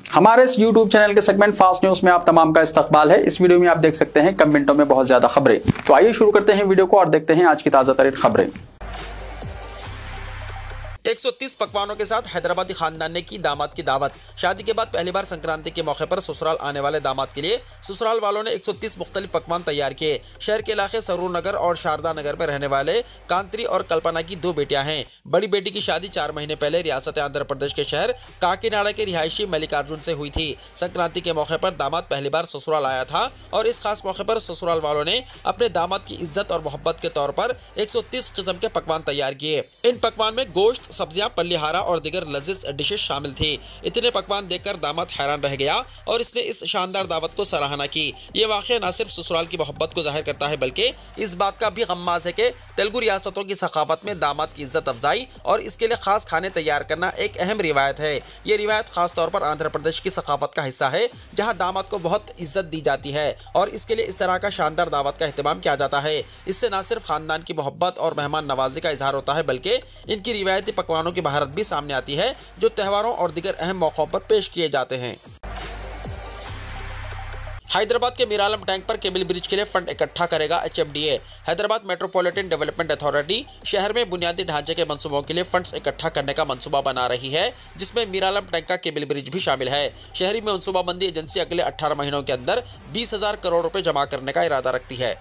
हमारे इस YouTube channel के सेगमेंट फास्ट न्यूज में आप तमाम का इस्तकबाल है। इस वीडियो में आप देख सकते हैं कम मिनटों में बहुत ज्यादा खबरें। तो आइए शुरू करते हैं वीडियो को और देखते हैं आज की ताजा तरीन खबरें। 130 पकवानों के साथ हैदराबादी खानदान ने की दामाद की दावत। शादी के बाद पहली बार संक्रांति के मौके पर ससुराल आने वाले दामाद के लिए ससुराल वालों ने 130 मुख्तलिफ पकवान तैयार किए। शहर के इलाके सरूर नगर और शारदा नगर में रहने वाले कांत्री और कल्पना की 2 बेटियां हैं। बड़ी बेटी की शादी 4 महीने पहले रियासत आंध्र प्रदेश के शहर काकीनाडा के रिहायशी मल्लिकार्जुन से हुई थी। संक्रांति के मौके पर दामाद पहली बार ससुराल आया था और इस खास मौके पर ससुराल वालों ने अपने दामाद की इज्जत और मोहब्बत के तौर पर 130 किस्म के पकवान तैयार किए। इन पकवान में गोश्त, सब्जियां, पल्लीहारा और दीगर लजीज डिशेस शामिल थी। इतने पकवान देखकर दामाद हैरान रह गया और इसने इस शानदार दावत को सराहना की। ये वाकया न सिर्फ ससुराल की मोहब्बत को जाहिर करता है बल्कि इस बात का भी गम्माज है कि तेलुगु रियासतों की सखावत में दामाद की इज्जत अफजाई और इसके लिए खास खाने तैयार करना एक अहम रिवायत है। ये रिवायत खास तौर पर आंध्र प्रदेश की सखावत का हिस्सा है, जहाँ दामाद को बहुत इज्जत दी जाती है और इसके लिए इस तरह का शानदार दावत का एहतमाम किया जाता है। इससे न सिर्फ खानदान की मोहब्बत और मेहमान नवाजी का इजहार होता है बल्कि इनकी रिवायती पकवानों की महारत भी सामने आती है जो त्योहारों और दीगर अहम मौकों पर पेश किए जाते हैं। हैदराबाद के मीरालम टैंक पर केबल ब्रिज के लिए फंड इकट्ठा करेगा HMDA। Hyderabad metropolitan development authority शहर में बुनियादी ढांचे के मंसूबों के लिए फंड्स इकट्ठा करने का मंसूबा बना रही है, जिसमें मीरालम टैंक का केबल ब्रिज भी शामिल है। शहरी में मंसूबाबंदी एजेंसी अगले 18 महीनों के अंदर 20,000 करोड़ रुपए जमा करने का इरादा रखती है।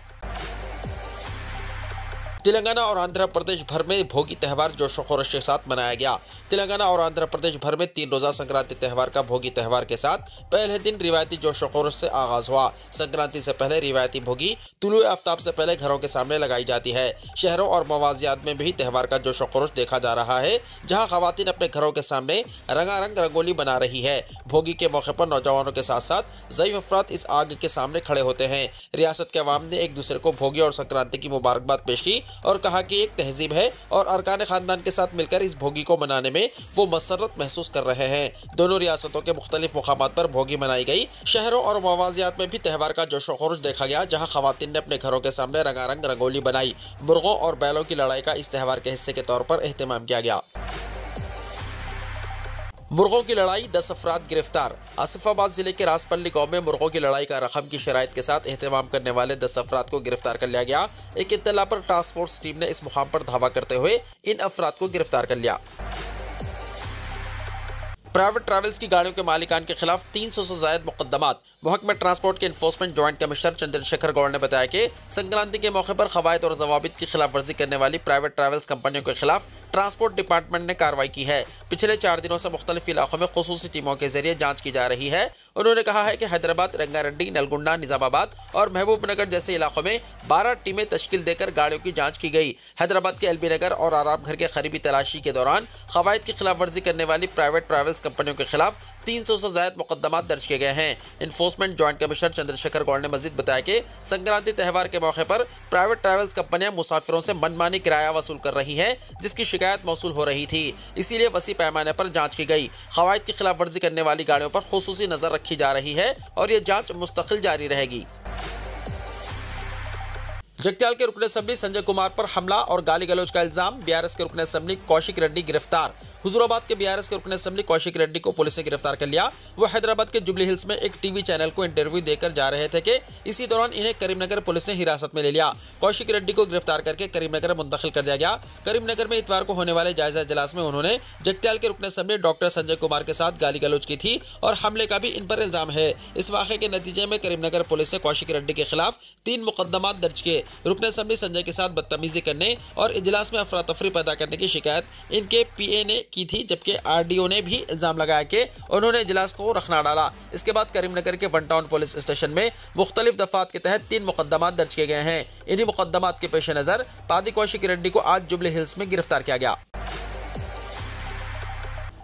तेलंगाना और आंध्र प्रदेश भर में भोगी त्यौहार जोश खरोश के साथ मनाया गया। तेलंगाना और आंध्र प्रदेश भर में 3 रोजा संक्रांति त्यौहार का भोगी त्यौहार के साथ पहले दिन रिवायती जोश खरोश से आगाज हुआ। संक्रांति से पहले रिवायती भोगी तुलुए आफ्ताब से पहले घरों के सामने लगाई जाती है। शहरों और मवाजियात में भी त्यौहार का जोश खरोश देखा जा रहा है, जहाँ खवातीन अपने घरों के सामने रंगारंग रंगोली बना रही है। भोगी के मौके पर नौजवानों के साथ साथ ज़ईफ अफराद इस आग के सामने खड़े होते हैं। रियासत के अवाम ने एक दूसरे को भोगी और संक्रांति की मुबारकबाद पेश की और कहा कि एक तहजीब है और अरकान खानदान के साथ मिलकर इस भोगी को मनाने में वो मसरत महसूस कर रहे हैं। दोनों रियासतों के मुख्तलिफ मुकामात पर भोगी मनाई गई। शहरों और मवाजियात में भी त्यौहार का जोश व खरोश देखा गया, जहां खवातीन ने अपने घरों के सामने रंगारंग रंगोली बनाई। मुर्गों और बैलों की लड़ाई का इस त्यौहार के हिस्से के तौर पर एहतमाम किया गया। मुर्गों की लड़ाई, 10 अफराद गिरफ्तार। आसिफाबाद जिले के रासपल्ली गांव में मुर्गों की लड़ाई का रकम की शराइत के साथ एहतमाम करने वाले 10 अफराद को गिरफ्तार कर लिया गया। एक इत्तला पर टास्क फोर्स टीम ने इस मुकाम पर धावा करते हुए इन अफराद को गिरफ्तार कर लिया। प्राइवेट ट्रैवल्स की गाड़ियों के मालिकान के खिलाफ 300 से ज्यादा मुकदमात। महकमा ट्रांसपोर्ट के enforcement joint commissioner Chandrashekhar Gaur ने बताया कि संक्रांति के मौके पर कवायद और जवाबित की खिलाफ वर्जी करने वाली प्राइवेट ट्रैवल्स कंपनियों के खिलाफ ट्रांसपोर्ट डिपार्टमेंट ने कार्रवाई की है। पिछले 4 दिनों से मुख्तलिफ इलाकों में खुसूसी टीमों के जरिए जांच की जा रही है। उन्होंने कहा है कि हैदराबाद, रंगारेड्डी, नलगुंडा, निजामाबाद और महबूबनगर जैसे इलाकों में 12 टीमें तश्कील देकर गाड़ियों की जांच की गई। हैदराबाद के LB नगर और आराम घर के करीबी तलाशी के दौरान कवायद की खिलाफ वर्जी करने वाली प्राइवेट ट्रैवल्स कंपनियों के खिलाफ 300 से ज्यादा मुकदमात दर्ज किए गए हैं। Enforcement joint commissioner Chandrashekhar Gaur ने मजीद बताया कि संक्रांति त्यौहार के मौके पर प्राइवेट ट्रैवल्स कंपनियां मुसाफिरों से मनमानी किराया वसूल कर रही हैं, जिसकी शिकायत मौसूल हो रही थी। इसीलिए वसी पैमाने पर जांच की गई। कवायद की खिलाफ वर्जी करने वाली गाड़ियों पर खुसूसी नजर रखी जा रही है और ये जांच मुस्तकिल जारी रहेगी। जगत्याल के रुकन असेंबली संजय कुमार पर हमला और गाली गलौज का इल्जाम। BRS के रुकन असेंबली कौशिक रेड्डी गिरफ्तार। हुजूराबाद के BRS के रुकन असेंबली कौशिक रेड्डी को पुलिस ने गिरफ्तार कर लिया। वो हैदराबाद के जुबली हिल्स में एक टीवी चैनल को इंटरव्यू देकर जा रहे थे कि इसी दौरान इन्हें करीमनगर पुलिस ने हिरासत में ले लिया। कौशिक रेड्डी को गिरफ्तार करके करीमनगर मुंतकिल कर दिया गया। करीमनगर में इतवार को होने वाले जायजा इजलास में उन्होंने जगत्याल के रुकन असेंबली डॉक्टर संजय कुमार के साथ गाली गलौज की थी और हमले का भी इन पर इल्जाम है। इस वाक़े के नतीजे में करीमनगर पुलिस ने कौशिक रेड्डी के खिलाफ 3 मुकदमात दर्ज किए। रुकन असेंबली संजय के साथ बदतमीजी करने और इजलास में अफरा तफरी पैदा करने की शिकायत इनके PA ने की थी, जबकि RDO ने भी इल्जाम लगाया कि उन्होंने इजलास को रखना डाला। इसके बाद करीमनगर के 1 टाउन पुलिस स्टेशन में मुख्तलिफ दफात के तहत 3 मुकदमात दर्ज किए गए हैं। इन्हीं मुकदमात के पेश नजर पादी कौशिक रेड्डी को आज जुबली हिल्स में गिरफ्तार किया गया।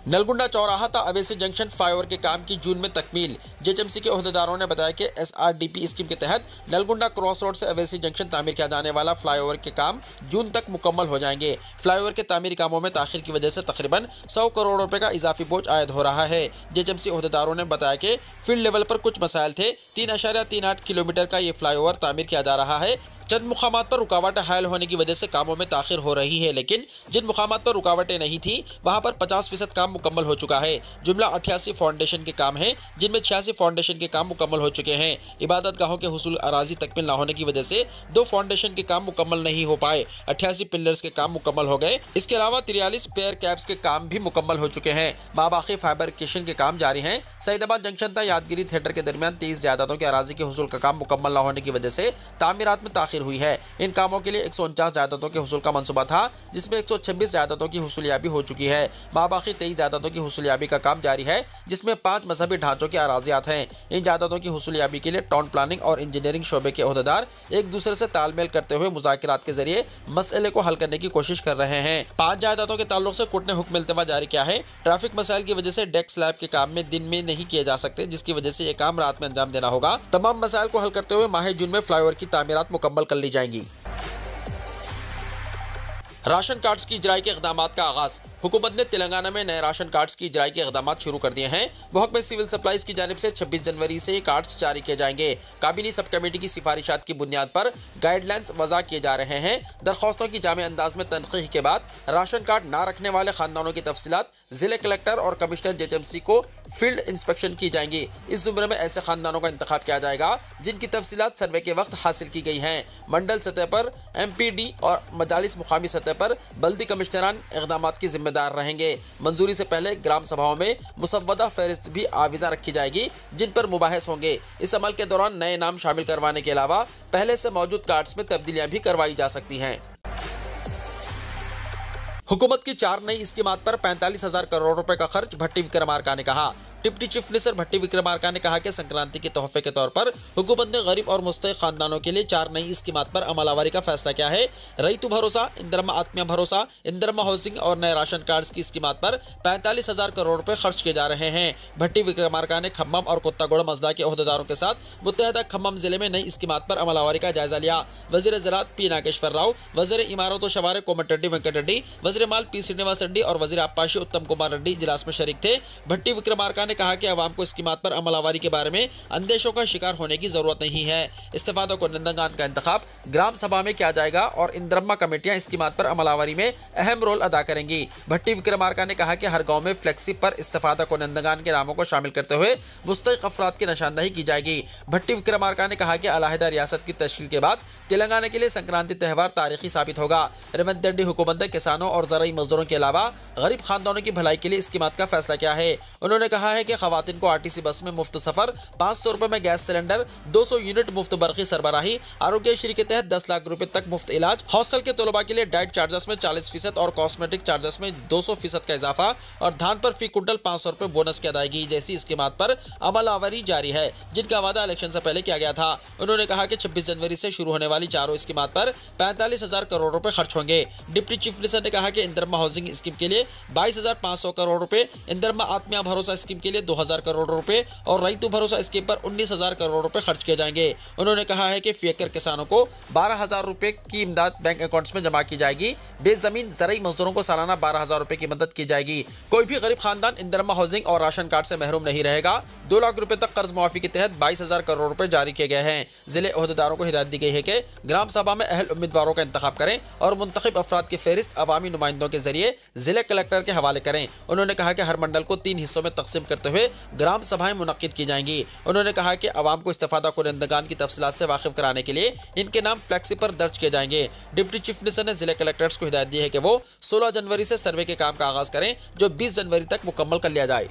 नलगुंडा चौराहा था अवेसी जंक्शन फ्लाईओवर के काम की जून में तकमील। JHMC के ओहदेदारों ने बताया कि SRDP स्कीम के तहत नलगुंडा क्रॉस रोड से अवेसी जंक्शन तामीर किया जाने वाला फ्लाईओवर के काम जून तक मुकम्मल हो जाएंगे। फ्लाईओवर के तामीरी कामों में ताखिर की वजह से तकरीबन 100 करोड़ रुपए का इजाफी बोझ आयद हो रहा है। JHMC ओहदेदारों ने बताया कि फील्ड लेवल पर कुछ मसाइल थे। 3.38 किलोमीटर का ये फ्लाईओवर तामीर किया जा रहा है। चंद मुकामात पर रुकावटें हायल होने की वजह से कामों में ताखिर हो रही है, लेकिन जिन मुकामात पर रुकावटें नहीं थी वहां पर 50% काम मुकम्मल हो चुका है। जुमला 88 फाउंडेशन के काम हैं, जिनमें 86 फाउंडेशन के काम मुकम्मल हो चुके हैं। इबादत गाहों के हुसूल अराजी तकमील न होने की वजह से 2 फाउंडेशन के काम मुकम्मल नहीं हो पाए। 88 पिलर्स के काम मुकम्मल हो गए। इसके अलावा 43 पेयर कैप्स के काम भी मुकम्मल हो चुके हैं। बाबाखी फैब्रिकेशन के काम जारी हैं। सईदाबाद जंक्शन तक यादगिरी थिएटर के दरमियान 23 जायदादों के अराजी के हुसूल का काम मुकम्मल न होने की वजह से तामीरात में ताखिर हुई है। इन कामों के लिए 149 जायदादों के हुसूल का मंसूबा था, जिसमें 126 जायदादों की हुसूलियाबी हो चुकी है। बाबाखी 23 जायदादों की हुसूलियाबी का काम जारी है, जिसमें 5 मजहबी ढांचों के अराजियात हैं। इन जायदादों की हुसूलियाबी के लिए टाउन प्लानिंग और इंजीनियरिंग शोबे के ओहदेदार एक दूसरे से तालमेल करते हुए मुज़ाकिरात के जरिए मसले को हल करने की कोशिश कर रहे हैं। 5 जायदादों के ताल्लुक से कोर्ट ने हुक्म इल्तिमा जारी किया है। ट्रैफिक मसाइल की वजह से डेक स्लैब के काम में दिन में नहीं किए जा सकते, जिसकी वजह से ये काम रात में अंजाम देना होगा। तमाम मसाइल को हल करते हुए माह जून में फ्लाईओवर की तामीरात मुकम्मल कर ली जाएंगी। राशन कार्ड्स की इजराई के इक़दामात का आगाज़। हुकूमत ने तेलंगाना में नए राशन कार्ड्स की इजराई के इक़दामात शुरू कर दिए हैं। महकमे सिविल सप्लाईज की जानिब से 26 जनवरी से ये कार्ड्स जारी किए जाएंगे। काबिनी सब कमेटी की सिफारिशात की बुनियाद पर गाइडलाइंस वज़ा किए जा रहे हैं। दरख्वास्तों की जामे अंदाज में तनक़ीह के बाद राशन कार्ड ना रखने वाले ख़ानदानों की तफसीलात ज़िले कलेक्टर और कमिश्नर JHMC को फील्ड इंस्पेक्शन की जाएंगी। इस ज़ुमरे में ऐसे ख़ानदानों का इंतखाब किया जाएगा जिनकी तफसीलात सर्वे के वक्त हासिल की गई हैं। मंडल सतह पर MPD और मजालिस मुकामी सतह पर बल्दी कमिश्नरान इक़दामात की जिम्मेदार रहेंगे। मंजूरी से पहले ग्राम सभाओं में मुसव्वदा फहरिस्त भी आविज़ा रखी जाएगी, जिन पर मुबाहिस होंगे। इस अमल के दौरान नए नाम शामिल करवाने के अलावा पहले से मौजूद कार्ड्स में तब्दीलियां भी करवाई जा सकती हैं। हुकूमत की 4 नई स्कीमात पर 45,000 करोड़ रुपए का खर्च, भट्टी विक्रमार्का ने कहा। डिप्टी चीफ मिनिस्टर भट्टी विक्रमार्का ने कहा कि संक्रांति के तोहफे के तौर पर हुकूमत ने गरीब और मुस्तहिक खानदानों के लिए 4 नई स्कीमात पर अमलावरी का फैसला किया है। रईतु भरोसा, इंदरमा आत्मीय भरोसा, इंदरमा हाउसिंग और नए राशन कार्ड्स की स्कीमात पर 45,000 करोड़ रुपए खर्च किए जा रहे हैं। भट्टी विक्रमार्का ने खम्मम और कुत्तागोड़ मजला के ओहदेदारों के साथ मुत्तहदा खम्मम जिले में नई स्कीमात पर अमलावरी का जायजा लिया। वजीर ज़राअत P नागेश्वर राव, वजीर इमारत व शवारे कोमट रेड्डी वेंकट रेड्डी, वजीर माल P श्रीनिवास रेड्डी और वजीर आबपाशी उत्तम कुमार रेड्डी इजलास में शरीक थे। भट्टी विक्रमार्का ने कहा कि अवाम को स्कीमात पर अमलावरी के बारे में अंदेशों का शिकार होने की जरूरत नहीं है। इस्तेफादा कुनिंदगान का इंतखाब ग्राम सभा में किया जाएगा और इंदरमा कमेटियां स्कीमात पर अमलावरी में अहम रोल अदा करेंगी। भट्टी विक्रमार्का ने कहा कि हर गांव में फ्लेक्सी पर इस्तेफादा कुनिंदगान के नामों को शामिल करते हुए मुस्तहिक अफराद की निशानदही की जाएगी। भट्टी विक्रमार्का ने कहा कि अलहदा रियासत की तश्कील के बाद तेलंगाना के लिए संक्रांति त्यौहार तारीखी साबित होगा। रेवंत रेड्डी हुकूमत ने किसानों और ज़राई मजदूरों के अलावा गरीब खानदानों की भलाई के लिए स्कीमात का फैसला किया है। उन्होंने कहा है कि खवातीन को RTC बस में मुफ्त सफर, 500 रुपए में गैस सिलेंडर, 200 यूनिट मुफ्त बरकी सरबराही, आरोग्यश्री के तहत 10 लाख रुपए तक मुफ्त इलाज, हॉस्टल के तलबा के लिए डाइट चार्जेस में 40% और कॉस्मेटिक चार्जेस में 200% का इजाफा और धान पर फी कुंटल 500 रुपए बोनस की अदायगी जैसी स्कीमात पर अमलावरी जारी है, जिनका वादा इलेक्शन से पहले किया गया था। उन्होंने कहा कि 26 जनवरी से शुरू होने वाली चारों स्कीमात पर 45,000 करोड़ रुपए खर्च होंगे। डिप्टी चीफ मिनिस्टर ने कहा कि इंदरमा हाउसिंग स्कीम के लिए 22,500 करोड़ रुपए, इंदरमा आत्मीय भरोसा स्कीम के लिए 2,000 करोड़ रुपए और रईतु भरोसा स्कीम पर 19,000 करोड़ रुपए खर्च किए जाएंगे। उन्होंने कहा है कि फी एकड़ किसानों को 12,000 रुपए की इमदाद बैंक अकाउंट्स में जमा की जाएगी। बेजमीन ज़राई मजदूरों को सालाना 12,000 रुपए की मदद की जाएगी। कोई भी गरीब खानदान इंदरमा हाउसिंग और राशन कार्ड से महरूम नहीं रहेगा। 2 लाख रुपए तक कर्ज मुआफी के तहत 22,000 करोड़ रुपए जारी किए गए हैं। जिले ओहदेदारों को हिदायत दी गई है कि ग्राम सभा में अहल उम्मीदवारों का इंतखाब करें और मुंतखब अफराद की फहरिस्त अवामी नुमाइंदों के जरिए जिले कलेक्टर के हवाले करें। उन्होंने कहा कि हर मंडल को 3 हिस्सों में तकसीम करते हुए ग्राम सभाएं मुनक्किद की जाएंगी। उन्होंने कहा कि अवाम को इस्तेफादा कुनिंदगान की तफसीलात से वाकिफ कराने के लिए इनके नाम फ्लैक्सी पर दर्ज किए जाएंगे। डिप्टी चीफ मिनिस्टर ने जिले कलेक्टर्स को हिदायत दी है कि वो 16 जनवरी से सर्वे के काम का आगाज करें, जो 20 जनवरी तक मुकम्मल कर लिया जाए।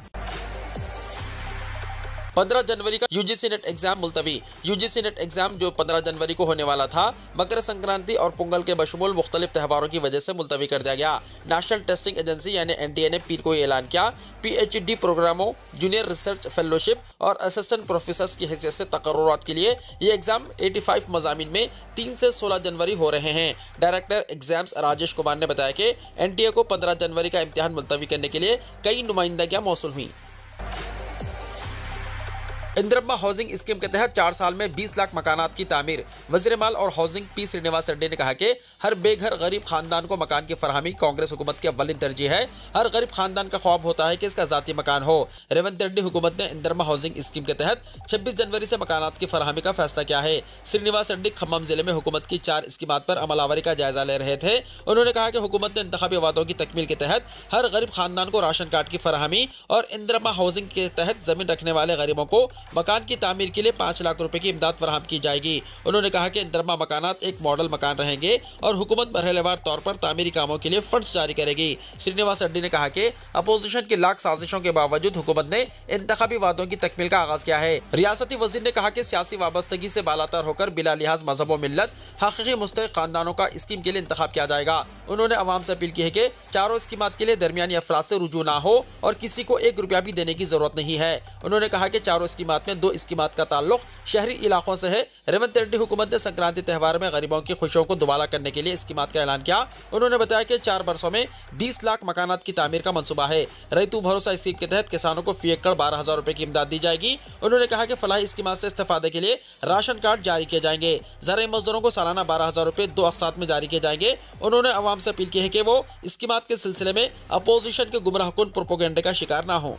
15 जनवरी का UGC नेट एग्जाम मुलतवी। UGC नेट एग्जाम जो 15 जनवरी को होने वाला था, मकर संक्रांति और पोंगल के बशमूल मुख्तलिफ त्योहारों की वजह से मुलतवी कर दिया गया। नेशनल टेस्टिंग एजेंसी यानी NTA ने पीर को ऐलान किया। PhD प्रोग्रामों, जूनियर रिसर्च फेलोशिप और असिस्टेंट प्रोफेसर्स की हैसियत से तकर्रुरात के लिए ये एग्जाम 85 मज़ामीन में 3 से 16 जनवरी हो रहे हैं। डायरेक्टर एग्जाम्स राजेश कुमार ने बताया कि NTA को 15 जनवरी का इम्तिहान मुलतवी करने के लिए कई नुमाइंदगियाँ मौसूल हुई। इंदिरा हाउसिंग स्कीम के तहत 4 साल में 20 लाख मकानात की तामीर। वज़ीर माल और हाउसिंग पी श्रीनिवास रेड्डी ने कहा कि हर बेघर गरीब खानदान को मकान की फराहमी कांग्रेस हुकूमत की अव्वलीन तरजीह है। हर गरीब खानदान का ख्वाब होता है कि इसका ज़ाती मकान हो। रेवंत रेड्डी हुकूमत ने इंदिरा हाउसिंग स्कीम के तहत 26 जनवरी से मकानात की फराहमी का फैसला किया है। श्रीनिवास रेड्डी खम्मम जिले में हुकूमत की 4 स्कीमात पर अमलावरी का जायजा ले रहे थे। उन्होंने कहा कि हुकूमत ने इंतखाबी वादों की तकमील के तहत हर गरीब खानदान को राशन कार्ड की फराहमी और इंदिरा हाउसिंग के तहत जमीन रखने वाले गरीबों को मकान की तामीर के लिए 5 लाख रुपए की इमदाद फराहम की जाएगी। उन्होंने कहा कि इंदिरा मकानात एक मॉडल मकान रहेंगे और हुकूमत मरहलेवार तौर पर तामीरी कामों के लिए फंड्स जारी करेगी। श्रीनिवास रेड्डी ने कहा कि अपोजिशन की लाख साजिशों के बावजूद हुकूमत ने इंतखाबी वादों की तकमील का आगाज किया है। रियासती वजीर ने कहा कि सियासी वाबस्तगी से बालातर होकर बिला लिहाज मजहब व मिल्लत हकीकी मुस्तहिक खानदानों का स्कीम के लिए इंतखाब किया जाएगा। उन्होंने अवाम से अपील की है कि चारों स्कीमात के लिए दरमियानी अफराद से रुजू ना हो और किसी को 1 रुपया भी देने की जरूरत नहीं है। उन्होंने कहा कि चारों स्कीमात में 2 स्कीमात का ताल्लुक शहरी इलाकों से है। रेवंत रेड्डी हुकूमत ने संक्रांति त्यौहार में गरीबों की खुशियों को दुबाला करने के लिए स्कीमात का ऐलान किया। उन्होंने बताया कि 4 वर्षों में 20 लाख मकानात की तामीर का मंसूबा है। रैतू भरोसा स्कीम के तहत किसानों को फी एकड़ 12,000 रुपए की इमदाद दी जाएगी। उन्होंने कहा कि फलाही स्कीमात से इस्तेफादे के लिए राशन कार्ड जारी किए जाएंगे। ज़राई मजदूरों को सालाना 12,000 रुपए 2 अक़सात में जारी किए जाएंगे। उन्होंने अवाम से अपील की है कि वो स्कीमात के सिलसिले में अपोजिशन के गुमराहकुन प्रोपोगेंडे का शिकार ना हो।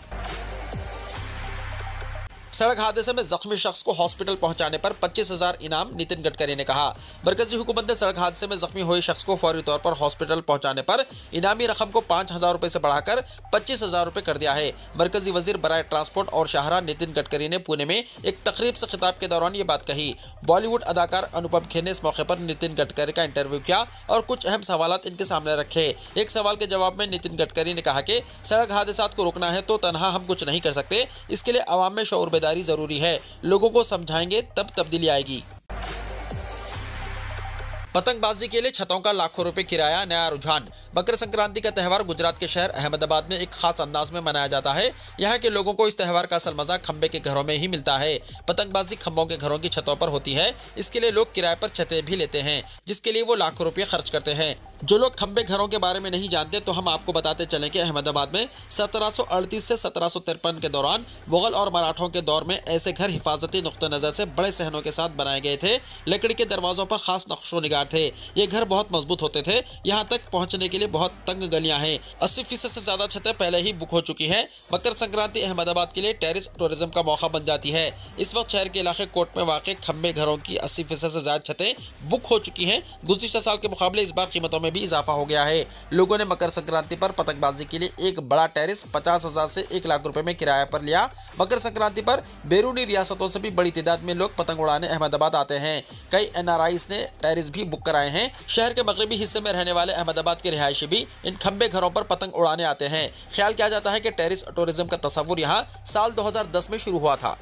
सड़क हादसे में जख्मी शख्स को हॉस्पिटल पहुंचाने पर 25,000 इनाम। नितिन गडकरी ने कहा मरकजी हुकूमत ने सड़क हादसे में जख्मी हुए शख्स को फौरी तौर पर हॉस्पिटल पहुंचाने पर इनामी रकम को 5,000 रुपए से बढ़ाकर 25,000 रुपए कर दिया है। मरकजी वजीर बराए ट्रांसपोर्ट और शाहराह नितिन गडकरी ने पुणे में एक तकरीब से खिताब के दौरान ये बात कही। बॉलीवुड अदाकार अनुपम खेर ने इस मौके पर नितिन गडकरी का इंटरव्यू किया और कुछ अहम सवाल इनके सामने रखे। एक सवाल के जवाब में नितिन गडकरी ने कहा कि सड़क हादसात को रोकना है तो तनहा हम कुछ नहीं कर सकते, इसके लिए अवाम में शऊर बेदारी जरूरी है। लोगों को समझाएंगे तब तब्दीली आएगी। पतंगबाजी के लिए छतों का लाखों रुपए किराया, नया रुझान। मकर संक्रांति का त्यौहार गुजरात के शहर अहमदाबाद में एक खास अंदाज में मनाया जाता है। यहाँ के लोगों को इस त्यौहार का असल मजा खंबे के घरों में ही मिलता है। पतंगबाजी खंबों के घरों की छतों पर होती है। इसके लिए लोग किराए पर छतें भी लेते हैं, जिसके लिए वो लाखों रुपये खर्च करते हैं। जो लोग खंबे घरों के बारे में नहीं जानते तो हम आपको बताते चलें कि अहमदाबाद में 1738 से 1753 के दौरान मुगल और मराठों के दौर में ऐसे घर हिफाजती नुक्ते नज़र से बड़े सहनों के साथ बनाए गए थे। लकड़ी के दरवाजों पर खास नक्शो निगार थे। ये घर बहुत मजबूत होते थे। यहाँ तक पहुँचने के लिए बहुत तंग गलियाँ हैं। 80% से ज़्यादा छतें पहले ही बुक हो चुकी हैं। मकर संक्रांति अहमदाबाद के लिए टेरिस टूरिज्म का मौका बन जाती है। इस वक्त शहर के इलाके कोट में वाक़ खंबे घरों की 80% से ज़्यादा छतें बुक हो चुकी हैं। गुज़िश्ता साल के मुकाबले इस बार कीमतों में भी इजाफा हो गया है। लोगों ने मकर संक्रांति पर पतंगबाजी के लिए एक बड़ा टेरिस 50,000 से 1 लाख रुपए में किराए पर लिया। मकर संक्रांति पर बैरूनी रियासतों से भी बड़ी तादाद में लोग पतंग उड़ाने अहमदाबाद आते हैं। कई NRIs ने टेरिस भी बुक कराए हैं। शहर के मगरबी हिस्से में रहने वाले अहमदाबाद के रिहायशी भी इन खंबे घरों पर पतंग उड़ाने आते हैं। ख्याल किया जाता है कि टेरिस टूरिज्म का तस्वुर यहाँ साल 2010 में शुरू हुआ था।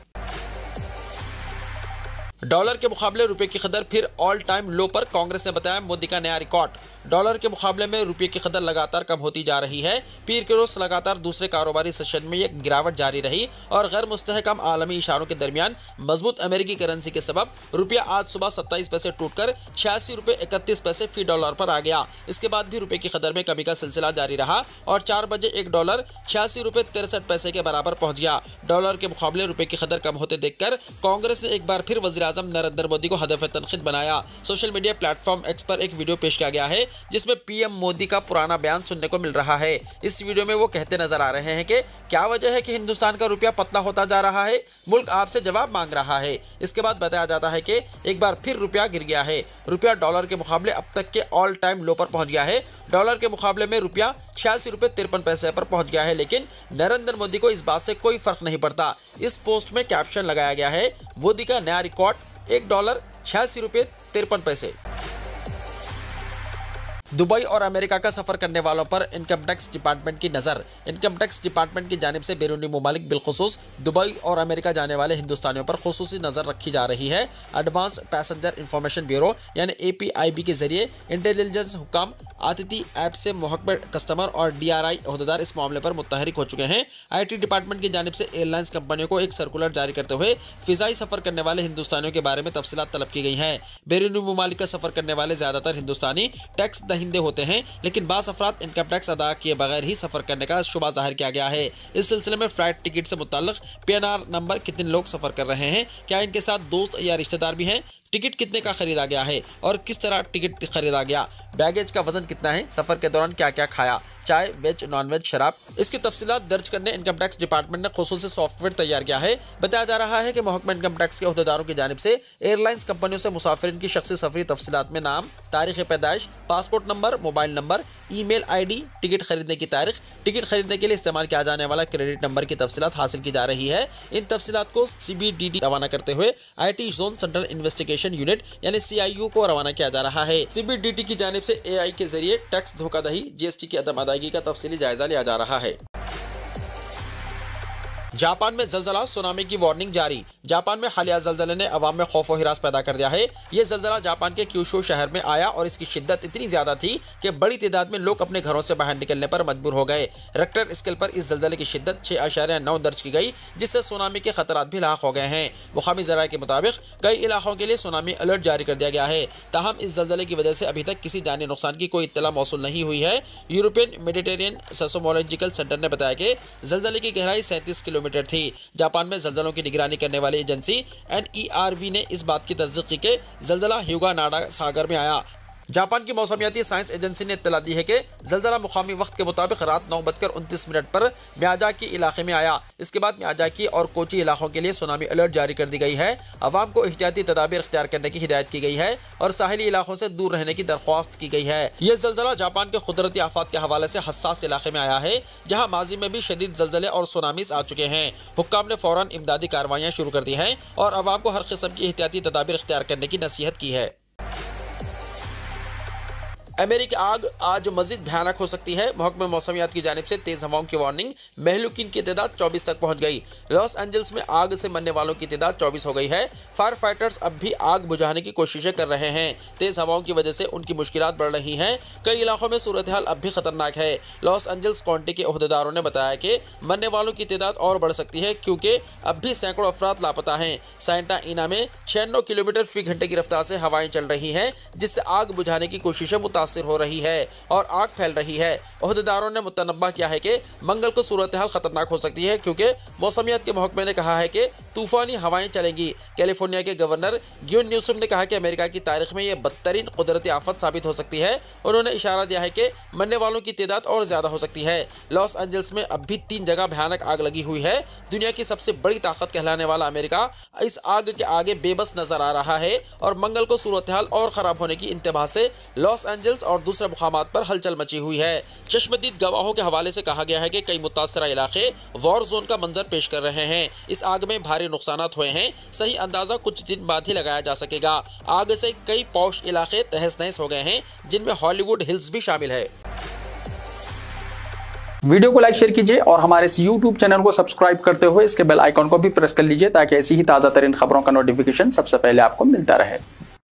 डॉलर के मुकाबले रुपए की कदर फिर ऑल टाइम लो पर, कांग्रेस ने बताया मोदी का नया रिकॉर्ड। डॉलर के मुकाबले में रुपये की कदर लगातार कम होती जा रही है। पीर के रोज लगातार दूसरे कारोबारी सेशन में एक गिरावट जारी रही और गैर मुस्तहकम आलमी इशारों के दरमियान मजबूत अमेरिकी करेंसी के सबब रुपया आज सुबह 27 पैसे टूटकर 86 रुपये 31 पैसे फी डॉलर पर आ गया। इसके बाद भी रुपये की कदर में कमी का सिलसिला जारी रहा और 4 बजे 1 डॉलर 86 रुपये 63 पैसे के बराबर पहुंच गया। डॉलर के मुकाबले रुपये की कदर कम होते देखकर कांग्रेस ने एक बार फिर वज़ीर आज़म नरेंद्र मोदी को हदफ तनकीद बनाया। सोशल मीडिया प्लेटफॉर्म एक्स पर एक वीडियो पेश किया गया है जिसमें पीएम मोदी का पुराना बयान सुनने को मिल रहा है। इस वीडियो में वो कहते नजर आ रहे हैं कि क्या वजह है कि हिंदुस्तान का रुपया पतला होता जा रहा है, मुल्क आपसे जवाब मांग रहा है। इसके बाद बताया जाता है कि एक बार फिर रुपया गिर गया है। रुपया डॉलर के मुकाबले अब तक के ऑल टाइम लो पर पहुंच गया है। डॉलर के मुकाबले में रुपया 86 रुपये 53 पैसे पर पहुंच गया है, लेकिन नरेंद्र मोदी को इस बात से कोई फर्क नहीं पड़ता। इस पोस्ट में कैप्शन लगाया गया है, मोदी का नया रिकॉर्ड, 1 डॉलर 86 रुपये 53 पैसे। दुबई और अमेरिका का सफर करने वालों पर इनकम टैक्स डिपार्टमेंट की नज़र। इनकम टैक्स डिपार्टमेंट की जानिब से बैरूनी मुमालिक बिलखुसूस दुबई और अमेरिका जाने वाले हिंदुस्तानियों पर खुसूसी नज़र रखी जा रही है। एडवांस पैसेंजर इंफॉर्मेशन ब्यूरो यानी APIB के जरिए इंटेलिजेंस हुकाम, आतिथि ऐप से मुहक्कम कस्टमर और DRI अहदेदार इस मामले पर मुतहरिक हो चुके हैं। IT डिपार्टमेंट की जानिब से एयरलाइंस कंपनियों को एक सर्कुलर जारी करते हुए फ़िज़ाई सफ़र करने वाले हिंदुस्तानियों के बारे में तफसीलात तलब की गई हैं। बैरूनी मुमालिक का सफ़र करने वाले ज़्यादातर हिंदुस्तानी टैक्स दहिंदे होते हैं, लेकिन बास अफराद इनकम टैक्स अदा किए बगैर ही सफर करने का शुबा जाहिर किया गया है। इस सिलसिले में फ्लाइट टिकट से मुताल्लिक PNR नंबर, कितने लोग सफर कर रहे हैं, क्या इनके साथ दोस्त या रिश्तेदार भी हैं, टिकट कितने का खरीदा गया है और किस तरह टिकट खरीदा गया, बैगेज का वजन कितना है, सफर के दौरान क्या क्या खाया, चाय, वेज, नॉन वेज, शराब, इसकी तफसीलात दर्ज करने इनकम टैक्स डिपार्टमेंट ने खुसूसी सॉफ्टवेयर तैयार किया है। बताया जा रहा है कि महकमा इनकम टैक्स के अहदेदारों की जानिब से एयरलाइंस कंपनियों से मुसाफिरीन की शख्सी सफरी तफसीलात में नाम, तारीख पैदाइश, passport number, mobile number, email ID, ticket खरीदने की तारीख, टिकट खरीदने के लिए इस्तेमाल किया जाने वाला क्रेडिट नंबर की तफसीलात हासिल की जा रही है। इन तफसीलात को CBDT रवाना करते हुए IT zone central investigation unit यानी CIU को रवाना किया जा रहा है। CBDT की जानिब से AI के जरिए टैक्स धोखाधड़ी, GST की अदम अदायगी का तफसीली जायजा लिया जा रहा है। जापान में जलजला, सुनामी की वार्निंग जारी। जापान में हालिया जलजले ने अवाम में खौफ व हिरास पैदा कर दिया है। ये जलजला जापान के क्यूशू शहर में आया और इसकी शिद्दत इतनी ज्यादा थी कि बड़ी तादाद में लोग अपने घरों से बाहर निकलने पर मजबूर हो गए। रेक्टर स्केल पर इस जलजले की शिद्दत 6.9 दर्ज की गई, जिससे सुनामी के खतरात भी लाक हो गए हैं। मुकामी ज़राए के मुताबिक कई इलाकों के लिए सुनामी अलर्ट जारी कर दिया गया है। ताहम इस जलजले की वजह से अभी तक किसी जानी नुकसान की कोई इत्तला मौसूल नहीं हुई है। यूरोपियन मेडिटेरियन सेस्मोलॉजिकल सेंटर ने बताया कि जलजले की गहराई 37 किलोमीटर थी। जापान में जलजलों की निगरानी करने वाली एजेंसी NERV ने इस बात की तस्दीक की कि जलजला ह्यूगा नाडा सागर में आया। जापान की मौसमियाती साइंस एजेंसी ने इत्तला दी है कि जलजला मुकामी वक्त के मुताबिक रात 9:29 पर मियाजाकी इलाके में आया। इसके बाद मियाजाकी और कोची इलाकों के लिए सुनामी अलर्ट जारी कर दी गई है। अवाम को एहतियाती तदाबीर इख्तियार करने की हिदायत की गई है और साहिली इलाकों से दूर रहने की दरख्वास्त की गई है। यह जलजला जापान के कुदरती आफात के हवाले से हसास इलाके में आया है, जहाँ माजी में भी शदीद जलजले और सुनामीस आ चुके हैं। हुक्काम ने फौरन इमदादी कार्रवाइयाँ शुरू कर दी हैं और अवाम को हर किस्म की एहतियाती तदाबीर इख्तियार करने की नसीहत की है। अमेरिकी आग आज मजीद भयानक हो सकती है। महकमा मौसमियात की जानिब से तेज हवाओं की वार्निंग, महलूकीन की तादाद 24 तक पहुंच गई। लॉस एंजल्स में आग से मरने वालों की तादाद 24 हो गई है। फायर फाइटर्स अब भी आग बुझाने की कोशिशें कर रहे हैं। तेज हवाओं की वजह से उनकी मुश्किलात बढ़ रही हैं। कई इलाकों में सूरत हाल अब भी खतरनाक है। लॉस एंजल्स काउंटी के अहदेदारों ने बताया कि मरने वालों की तादाद और बढ़ सकती है, क्योंकि अब भी सैकड़ों अफराद लापता हैं। सैंटा इना में 96 किलोमीटर फी घंटे की रफ्तार से हवाएं चल रही हैं, जिससे आग बुझाने की कोशिशें मुतासिर हो रही है और आग फैल रही है। अहदेदारों ने मुतनब्बा किया है कि मंगल को सूरत हाल खतरनाक हो सकती है, क्योंकि मौसमियात के महकमे ने कहा है कि तूफानी हवाएं चलेंगी। कैलिफोर्निया के गवर्नर ग्वेन न्यूसम ने कहा कि अमेरिका की तारीख में यह बदतरीन कुदरती आफत साबित हो सकती है। उन्होंने इशारा दिया है कि मरने वालों की तादाद और ज्यादा हो सकती है। लॉस एंजल्स में अब भी 3 जगह भयानक आग लगी हुई है। दुनिया की सबसे बड़ी ताकत कहलाने वाला अमेरिका इस आग के आगे बेबस नजर आ रहा है और मंगल को सूरत हाल और खराब होने की इंतबा से लॉस एंजल्स और दूसरे मुकामात पर हलचल मची हुई है। चश्मदीद गवाहों के हवाले से कहा गया है कि कई मुतासरा इलाके वॉर जोन का मंजर पेश कर रहे हैं। इस आग में भारी नुकसानात हुए हैं। सही अंदाजा कुछ दिन बाद ही लगाया जा सकेगा। आग से कई पौश इलाके तहस नहस हो गए हैं, जिनमें हॉलीवुड हिल्स भी शामिल है। वीडियो को लाइक शेयर कीजिए और हमारे इस YouTube चैनल को सब्सक्राइब करते हुए इसके बेल आइकॉन को भी प्रेस कर लीजिए, ताकि ऐसी ही ताज़ा तरीन खबरों का नोटिफिकेशन सबसे पहले आपको मिलता रहे।